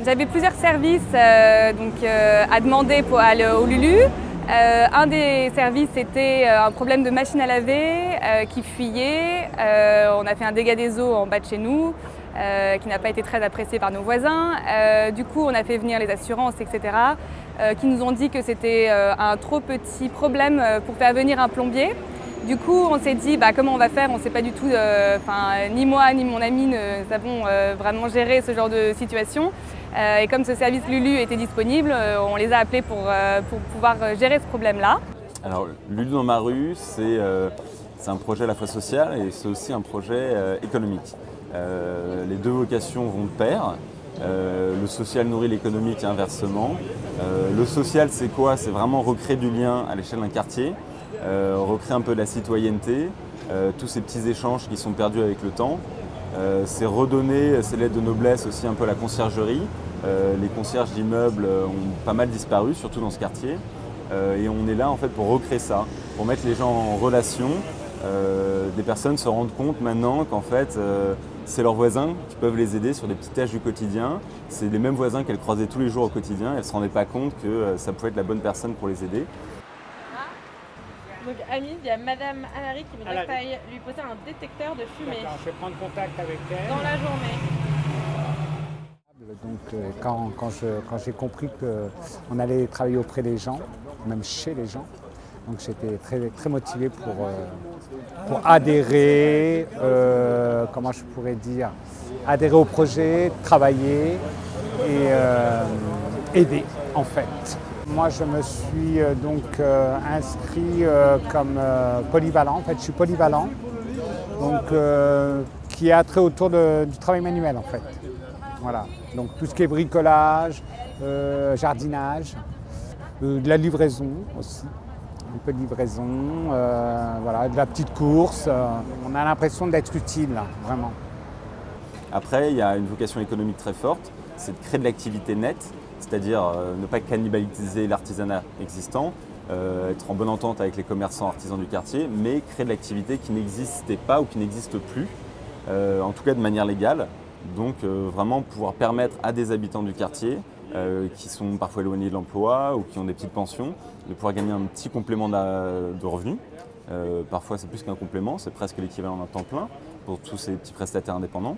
J'avais plusieurs services à demander pour aller au Lulu. Un des services c'était un problème de machine à laver qui fuyait. On a fait un dégât des eaux en bas de chez nous qui n'a pas été très apprécié par nos voisins. Du coup, on a fait venir les assurances, etc. Qui nous ont dit que c'était un trop petit problème pour faire venir un plombier. Du coup, on s'est dit comment on va faire, on ne sait pas du tout, ni moi ni mon ami ne savons vraiment gérer ce genre de situation. Et comme ce service Lulu était disponible, on les a appelés pour pouvoir gérer ce problème-là. Alors, Lulu dans ma rue, c'est un projet à la fois social et c'est aussi un projet économique. Les deux vocations vont de pair. Le social nourrit l'économique et inversement. Le social, c'est quoi? C'est vraiment recréer du lien à l'échelle d'un quartier, recréer un peu de la citoyenneté, tous ces petits échanges qui sont perdus avec le temps. C'est redonner ces lettres de noblesse aussi un peu à la conciergerie. Les concierges d'immeubles ont pas mal disparu, surtout dans ce quartier. Et on est là en fait pour recréer ça, pour mettre les gens en relation. Des personnes se rendent compte maintenant qu'en fait c'est leurs voisins qui peuvent les aider sur des petites tâches du quotidien. C'est les mêmes voisins qu'elles croisaient tous les jours au quotidien. Elles ne se rendaient pas compte que ça pouvait être la bonne personne pour les aider. Donc Amine, il y a Madame Anari qui voudrait que tu ailles lui poser un détecteur de fumée. D'accord, je vais prendre contact avec elle. Dans la journée. Donc quand j'ai compris qu'on allait travailler auprès des gens, même chez les gens, donc j'étais très motivé pour adhérer, comment je pourrais dire, adhérer au projet, travailler et aider en fait. Moi je me suis inscrit comme polyvalent, en fait je suis polyvalent, donc qui a trait autour du travail manuel en fait. Voilà, donc tout ce qui est bricolage, jardinage, de la livraison aussi. Un peu de livraison, de la petite course. On a l'impression d'être utile, là, vraiment. Après, il y a une vocation économique très forte, c'est de créer de l'activité nette, c'est-à-dire ne pas cannibaliser l'artisanat existant, être en bonne entente avec les commerçants artisans du quartier, mais créer de l'activité qui n'existait pas ou qui n'existe plus, en tout cas de manière légale. Donc vraiment pouvoir permettre à des habitants du quartier qui sont parfois éloignés de l'emploi ou qui ont des petites pensions, de pouvoir gagner un petit complément de revenus. Parfois c'est plus qu'un complément, c'est presque l'équivalent d'un temps plein pour tous ces petits prestataires indépendants.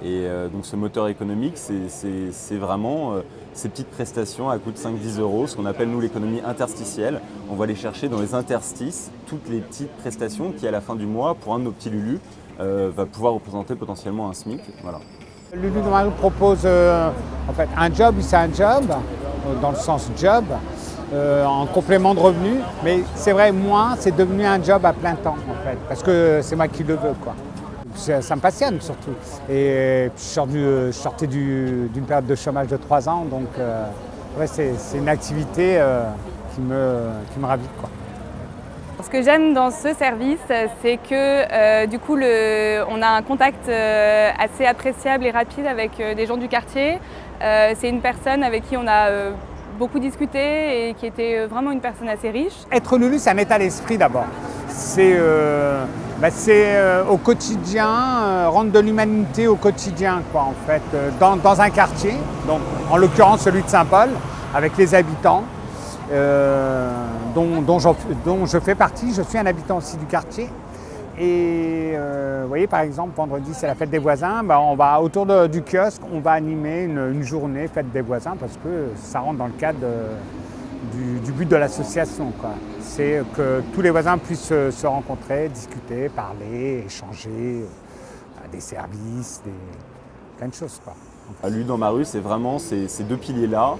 Et donc ce moteur économique, c'est vraiment ces petites prestations à coût de 5-10 €, ce qu'on appelle nous l'économie interstitielle. On va aller chercher dans les interstices toutes les petites prestations qui à la fin du mois, pour un de nos petits Lulu, va pouvoir représenter potentiellement un SMIC. Voilà. Lulu dans ma rue propose en fait un job, c'est un job, dans le sens job, en complément de revenus, mais c'est vrai, moi, c'est devenu un job à plein temps en fait, parce que c'est moi qui le veux, quoi. Ça me passionne surtout. Et puis je sortais d'une période de chômage de 3 ans, donc ouais, c'est une activité qui me ravit, quoi. Ce que j'aime dans ce service, c'est que du coup, on a un contact assez appréciable et rapide avec des gens du quartier. C'est une personne avec qui on a beaucoup discuté et qui était vraiment une personne assez riche. Être Lulu, c'est un état d'esprit d'abord. C'est au quotidien, rendre de l'humanité au quotidien, quoi, en fait, dans un quartier, donc en l'occurrence celui de Saint-Paul, avec les habitants. Dont je fais partie, je suis un habitant aussi du quartier. Et vous voyez, par exemple, vendredi c'est la fête des voisins, on va autour du kiosque, on va animer une journée fête des voisins parce que ça rentre dans le cadre du but de l'association, quoi. C'est que tous les voisins puissent se rencontrer, discuter, parler, échanger, des services, plein de choses, quoi. Lulu dans ma rue, c'est vraiment ces deux piliers-là.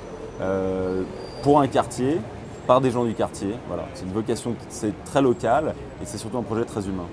Pour un quartier, par des gens du quartier. Voilà. C'est une vocation, c'est très local et c'est surtout un projet très humain.